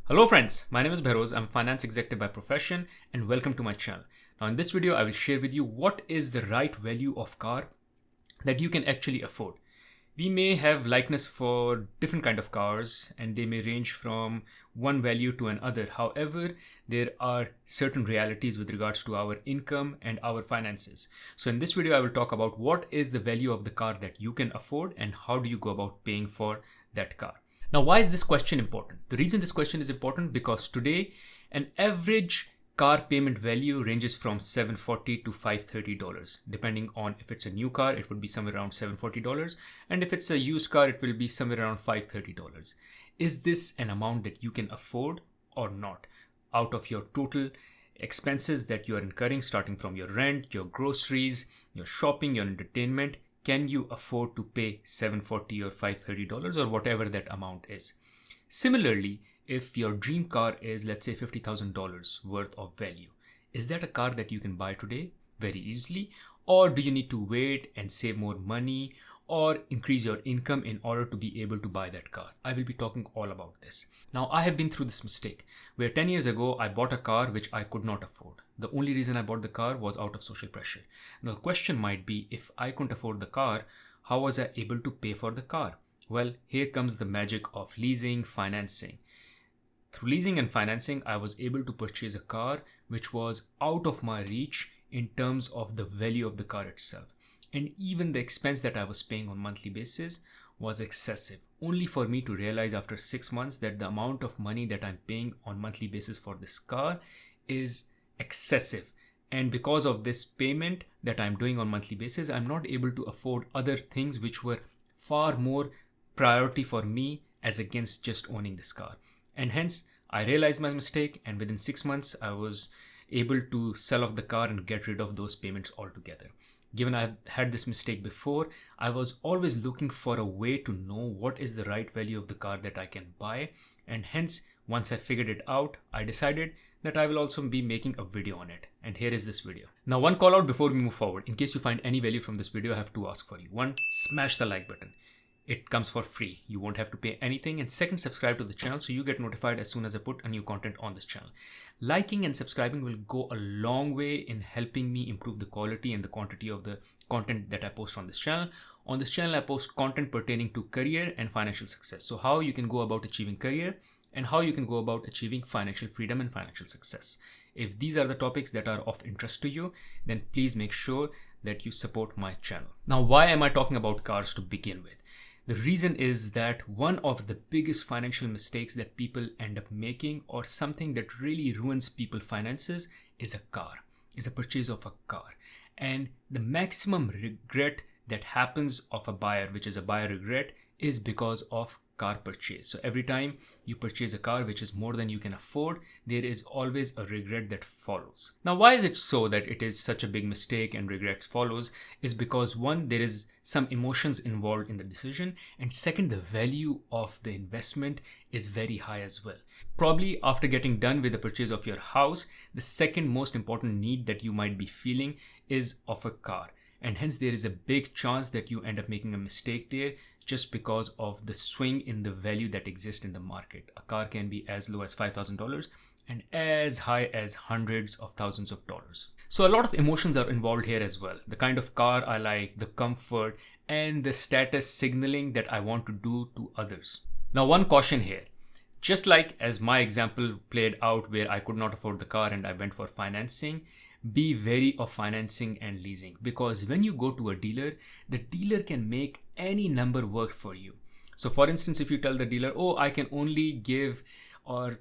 Hello friends, my name is Behroz. I'm a finance executive by profession and welcome to my channel. Now in this video, I will share with you what is the right value of car that you can actually afford. We may have likeness for different kind of cars and they may range from one value to another. However, there are certain realities with regards to our income and our finances. So in this video, I will talk about what is the value of the car that you can afford and how do you go about paying for that car. Now, why is this question important? The reason this question is important because today an average car payment value ranges from $740 to $530. Depending on if it's a new car, it would be somewhere around $740. And if it's a used car, it will be somewhere around $530. Is this an amount that you can afford or not? Out of your total expenses that you are incurring, starting from your rent, your groceries, your shopping, your entertainment, can you afford to pay $740 or $530 or whatever that amount is? Similarly, if your dream car is, let's say, $50,000 worth of value, is that a car that you can buy today very easily? Or do you need to wait and save more money or increase your income in order to be able to buy that car? I will be talking all about this. Now, I have been through this mistake where 10 years ago, I bought a car which I could not afford. The only reason I bought the car was out of social pressure. Now, the question might be, if I couldn't afford the car, how was I able to pay for the car? Well, here comes the magic of leasing, financing. Through leasing and financing, I was able to purchase a car which was out of my reach in terms of the value of the car itself. And even the expense that I was paying on monthly basis was excessive, only for me to realize after 6 months that the amount of money that I'm paying on monthly basis for this car is excessive. And because of this payment that I'm doing on monthly basis, I'm not able to afford other things which were far more priority for me as against just owning this car. And hence, I realized my mistake, and within 6 months, I was able to sell off the car and get rid of those payments altogether. Given I've had this mistake before, I was always looking for a way to know what is the right value of the car that I can buy. And hence, once I figured it out, I decided that I will also be making a video on it. And here is this video. Now, one call out before we move forward. In case you find any value from this video, I have to ask for you. One, smash the like button. It comes for free. You won't have to pay anything. And second, subscribe to the channel so you get notified as soon as I put a new content on this channel. Liking and subscribing will go a long way in helping me improve the quality and the quantity of the content that I post on this channel. On this channel, I post content pertaining to career and financial success. So how you can go about achieving career and how you can go about achieving financial freedom and financial success. If these are the topics that are of interest to you, then please make sure that you support my channel. Now, why am I talking about cars to begin with? The reason is that one of the biggest financial mistakes that people end up making, or something that really ruins people's finances, is a purchase of a car. And the maximum regret that happens of a buyer, which is a buyer regret, is because of car purchase. So every time you purchase a car which is more than you can afford, there is always a regret that follows. Now, why is it so that it is such a big mistake and regret follows? Is because one, there is some emotions involved in the decision, and second, the value of the investment is very high as well. Probably after getting done with the purchase of your house, the second most important need that you might be feeling is of a car. And hence there is a big chance that you end up making a mistake there just because of the swing in the value that exists in the market. A car can be as low as $5,000 and as high as hundreds of thousands of dollars. So a lot of emotions are involved here as well. The kind of car I like, the comfort, and the status signaling that I want to do to others. Now, one caution here. Just like as my example played out where I could not afford the car and I went for financing, be wary of financing and leasing, because when you go to a dealer, the dealer can make any number work for you. So for instance, if you tell the dealer, oh, I can only give or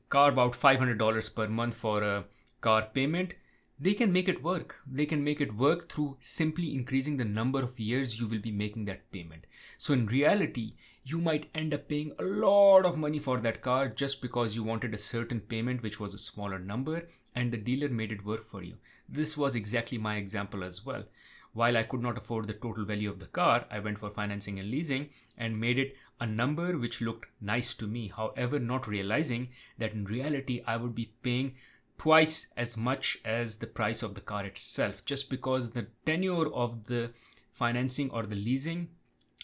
carve out $500 per month for a car payment, they can make it work. They can make it work through simply increasing the number of years you will be making that payment. So in reality, you might end up paying a lot of money for that car just because you wanted a certain payment which was a smaller number, and the dealer made it work for you. This was exactly my example as well. While I could not afford the total value of the car, I went for financing and leasing and made it a number which looked nice to me. However, not realizing that in reality, I would be paying twice as much as the price of the car itself, just because the tenure of the financing or the leasing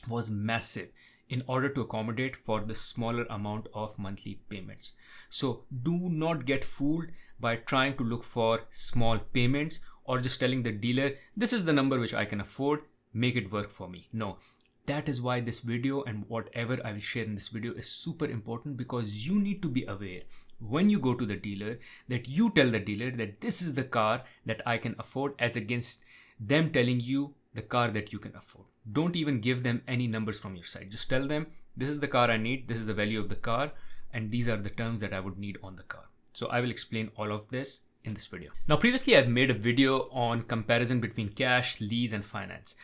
was massive. in order to accommodate for the smaller amount of monthly payments. So do not get fooled by trying to look for small payments or just telling the dealer, this is the number which I can afford, make it work for me. No. That is why this video and whatever I will share in this video is super important, because you need to be aware when you go to the dealer that you tell the dealer that this is the car that I can afford, as against them telling you the car that you can afford. Don't even give them any numbers from your side. Just tell them this is the car I need, this is the value of the car, and these are the terms that I would need on the car. So I will explain all of this in this video. Now, previously I've made a video on comparison between cash, lease, and finance.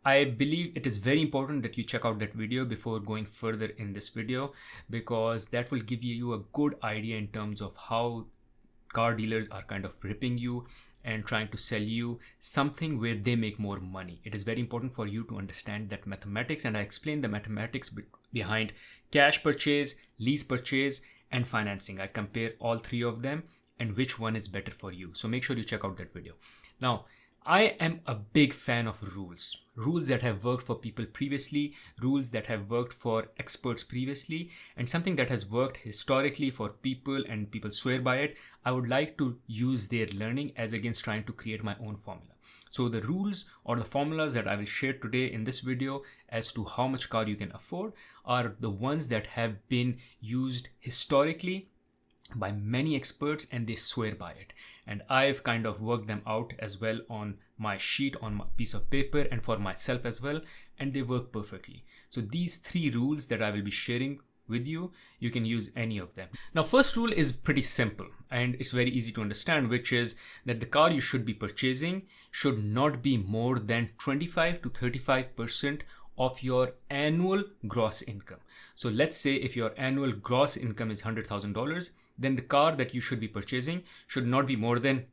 I believe it is very important that you check out that video before going further in this video, because that will give you a good idea in terms of how car dealers are kind of ripping you and trying to sell you something where they make more money. It is very important for you to understand that mathematics, and I explain the mathematics behind cash purchase, lease purchase, and financing. I compare all three of them and which one is better for you. So make sure you check out that video. Now, I am a big fan of rules that have worked for people previously, rules that have worked for experts previously, and something that has worked historically for people and people swear by it. I would like to use their learning as against trying to create my own formula. So the rules or the formulas that I will share today in this video as to how much car you can afford are the ones that have been used historically by many experts, and they swear by it. And I've kind of worked them out as well on my sheet, on my piece of paper, and for myself as well, and they work perfectly. So these three rules that I will be sharing with you, you can use any of them. Now, first rule is pretty simple and it's very easy to understand, which is that the car you should be purchasing should not be more than 25 to 35% of your annual gross income. So let's say if your annual gross income is $100,000, then the car that you should be purchasing should not be more than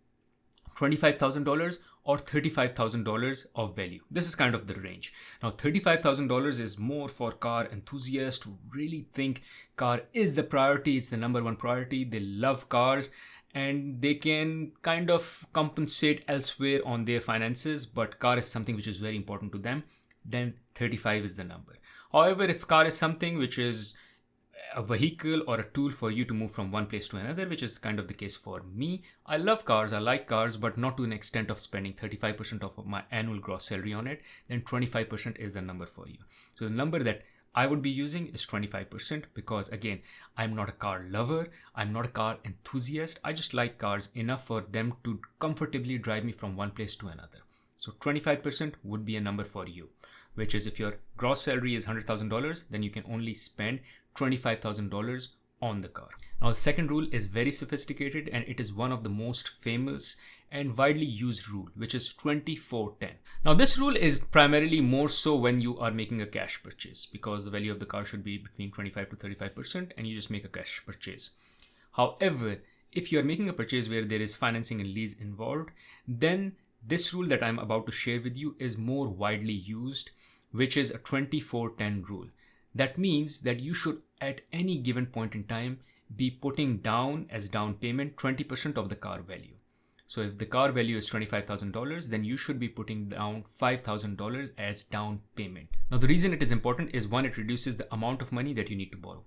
$25,000 or $35,000 of value. This is kind of the range. Now, $35,000 is more for car enthusiasts who really think car is the priority. It's the number one priority. They love cars and they can kind of compensate elsewhere on their finances, but car is something which is very important to them. Then 35 is the number. However, if car is something which is a vehicle or a tool for you to move from one place to another, which is kind of the case for me. I love cars, I like cars, but not to an extent of spending 35% of my annual gross salary on it. Then 25% is the number for you. So the number that I would be using is 25%, because again, I'm not a car lover, I'm not a car enthusiast. I just like cars enough for them to comfortably drive me from one place to another. So 25% would be a number for you, which is if your gross salary is $100,000, then you can only spend $25,000 on the car. Now, the second rule is very sophisticated and it is one of the most famous and widely used rule, which is 24-10. Now, this rule is primarily more so when you are making a cash purchase, because the value of the car should be between 25 to 35% and you just make a cash purchase. However, if you are making a purchase where there is financing and lease involved, then this rule that I'm about to share with you is more widely used, which is a 24-10 rule. That means that you should at any given point in time be putting down as down payment 20% of the car value. So if the car value is $25,000, then you should be putting down $5,000 as down payment. Now, the reason it is important is, one, it reduces the amount of money that you need to borrow.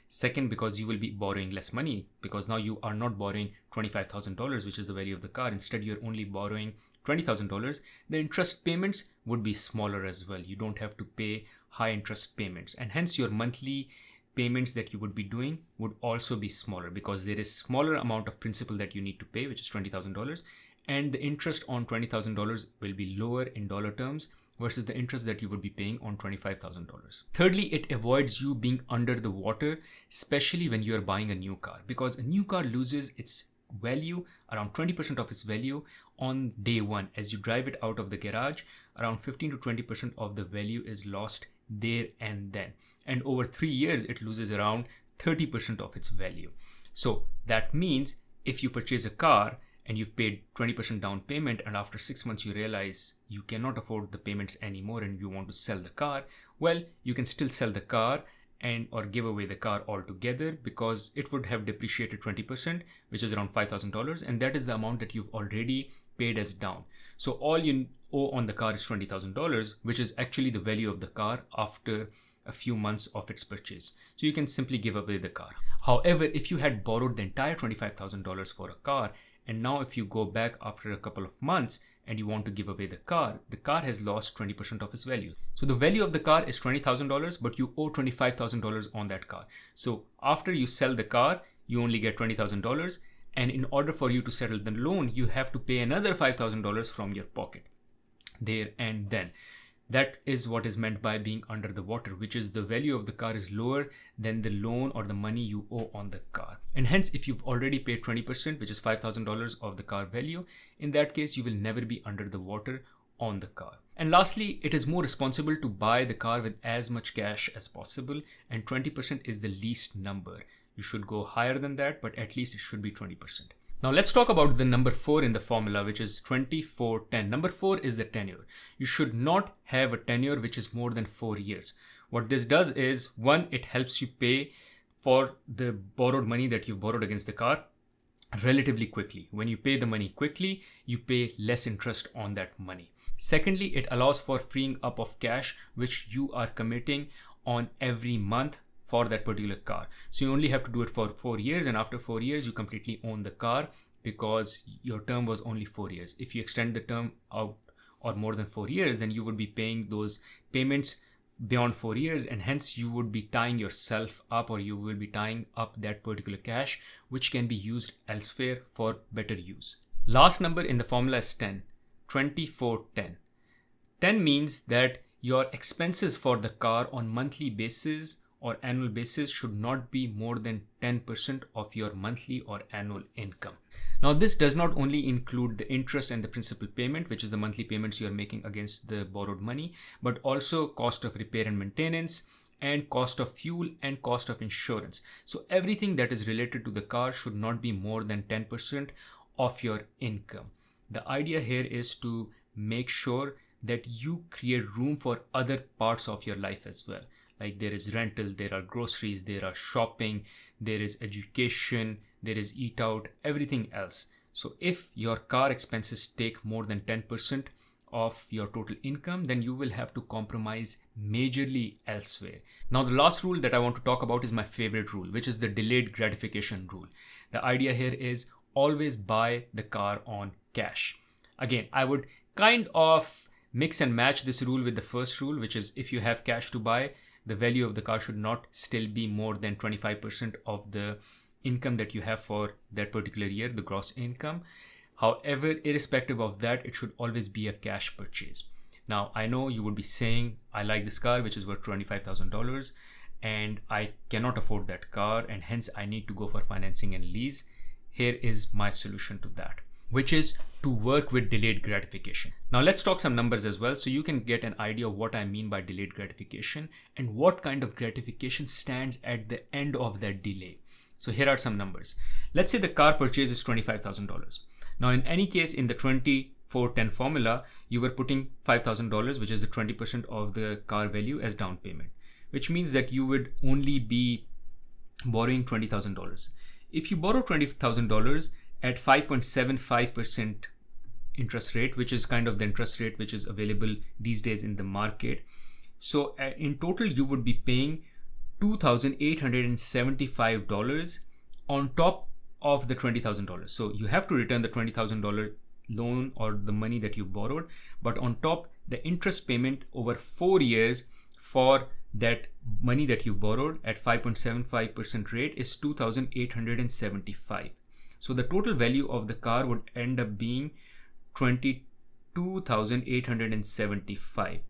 Second, because you will be borrowing less money, because now you are not borrowing $25,000, which is the value of the car. Instead, you're only borrowing $20,000. The interest payments would be smaller as well. You don't have to pay high interest payments, and hence your monthly payments that you would be doing would also be smaller, because there is smaller amount of principal that you need to pay, which is $20,000, and the interest on $20,000 will be lower in dollar terms versus the interest that you would be paying on $25,000. Thirdly, it avoids you being under the water, especially when you are buying a new car, because a new car loses its value, around 20% of its value on day one. As you drive it out of the garage, around 15 to 20% of the value is lost there and then. And over 3 years, it loses around 30% of its value. So that means if you purchase a car and you've paid 20% down payment, and after 6 months you realize you cannot afford the payments anymore and you want to sell the car, well, you can still sell the car and or give away the car altogether, because it would have depreciated 20%, which is around $5,000, and that is the amount that you've already paid as down. So all you owe on the car is $20,000, which is actually the value of the car after a few months of its purchase. So you can simply give away the car. However, if you had borrowed the entire $25,000 for a car, and now if you go back after a couple of months and you want to give away the car has lost 20% of its value. So the value of the car is $20,000, but you owe $25,000 on that car. So after you sell the car, you only get $20,000. And in order for you to settle the loan, you have to pay another $5,000 from your pocket there and then. That is what is meant by being under the water, which is the value of the car is lower than the loan or the money you owe on the car. And hence, if you've already paid 20%, which is $5,000 of the car value, in that case, you will never be under the water on the car. And lastly, it is more responsible to buy the car with as much cash as possible, and 20% is the least number. You should go higher than that, but at least it should be 20%. Now let's talk about the number 4 in the formula, which is 24-10. Number 4 is the tenure. You should not have a tenure which is more than 4 years. What this does is, one, it helps you pay for the borrowed money that you borrowed against the car relatively quickly. When you pay the money quickly, you pay less interest on that money. Secondly, it allows for freeing up of cash, which you are committing on every month for that particular car. So you only have to do it for 4 years, and after 4 years, you completely own the car because your term was only 4 years. If you extend the term out or more than 4 years, then you would be paying those payments beyond 4 years, and hence you would be tying yourself up, or you will be tying up that particular cash, which can be used elsewhere for better use. Last number in the formula is 10, 24-10. 10 means that your expenses for the car on monthly basis or annual basis should not be more than 10% of your monthly or annual income. Now, this does not only include the interest and the principal payment, which is the monthly payments you are making against the borrowed money, but also cost of repair and maintenance, and cost of fuel and cost of insurance. So everything that is related to the car should not be more than 10% of your income. The idea here is to make sure that you create room for other parts of your life as well. Like there is rental, there are groceries, there are shopping, there is education, there is eat out, everything else. So if your car expenses take more than 10% of your total income, then you will have to compromise majorly elsewhere. Now, the last rule that I want to talk about is my favorite rule, which is the delayed gratification rule. The idea here is always buy the car on cash. Again, I would kind of mix and match this rule with the first rule, which is if you have cash to buy, the value of the car should not still be more than 25% of the income that you have for that particular year, the gross income. However, irrespective of that, it should always be a cash purchase. Now, I know you would be saying, I like this car, which is worth $25,000, and I cannot afford that car, and hence I need to go for financing and lease. Here is my solution to that, which is to work with delayed gratification. Now let's talk some numbers as well, so you can get an idea of what I mean by delayed gratification and what kind of gratification stands at the end of that delay. So here are some numbers. Let's say the car purchase is $25,000. Now in any case, in the 24-10 formula, you were putting $5,000, which is the 20% of the car value, as down payment, which means that you would only be borrowing $20,000. If you borrow $20,000 at 5.75% interest rate, which is kind of the interest rate which is available these days in the market. So in total, you would be paying $2,875 on top of the $20,000. So you have to return the $20,000 loan or the money that you borrowed, but on top, the interest payment over 4 years for that money that you borrowed at 5.75% rate is $2,875. So the total value of the car would end up being $22,875,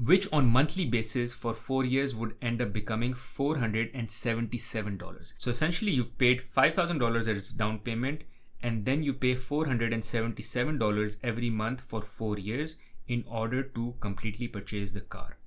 which on monthly basis for 4 years would end up becoming $477. So essentially you've paid $5,000 as down payment, and then you pay $477 every month for 4 years in order to completely purchase the car.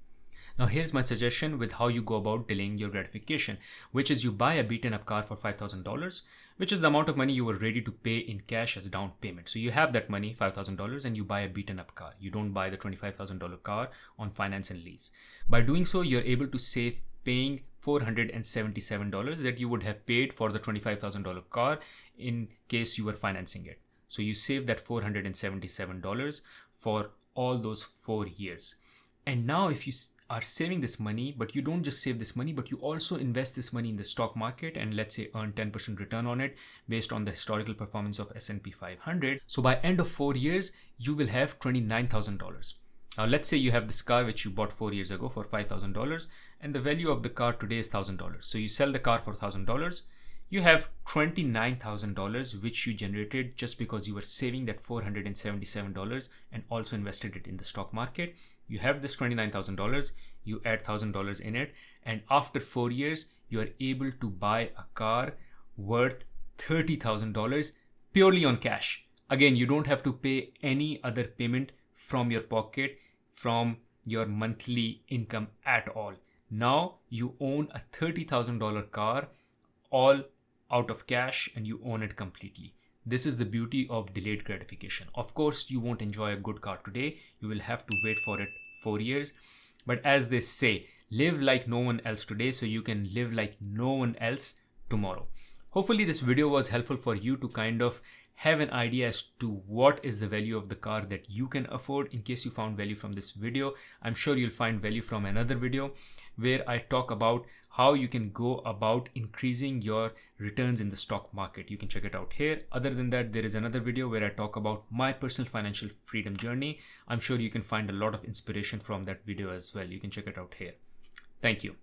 Now here's my suggestion with how you go about delaying your gratification, which is you buy a beaten up car for $5,000, which is the amount of money you were ready to pay in cash as down payment. So you have that money, $5,000, and you buy a beaten up car. You don't buy the $25,000 car on finance and lease. By doing so, you're able to save paying $477 that you would have paid for the $25,000 car in case you were financing it. So you save that $477 for all those 4 years. And now if you are saving this money, but you don't just save this money, but you also invest this money in the stock market and let's say earn 10% return on it based on the historical performance of S&P 500. So by end of 4 years, you will have $29,000. Now let's say you have this car which you bought 4 years ago for $5,000 and the value of the car today is $1,000. So you sell the car for $1,000. You have $29,000 which you generated just because you were saving that $477 and also invested it in the stock market. You have this $29,000, you add $1,000 in it, and after 4 years, you are able to buy a car worth $30,000 purely on cash. Again, you don't have to pay any other payment from your pocket, from your monthly income at all. Now you own a $30,000 car all out of cash and you own it completely. This is the beauty of delayed gratification. Of course, you won't enjoy a good car today. You will have to wait for it 4 years. But as they say, live like no one else today so you can live like no one else tomorrow. Hopefully this video was helpful for you to kind of have an idea as to what is the value of the car that you can afford. In case you found value from this video, I'm sure you'll find value from another video where I talk about how you can go about increasing your returns in the stock market. You can check it out here. Other than that, there is another video where I talk about my personal financial freedom journey. I'm sure you can find a lot of inspiration from that video as well. You can check it out here. Thank you.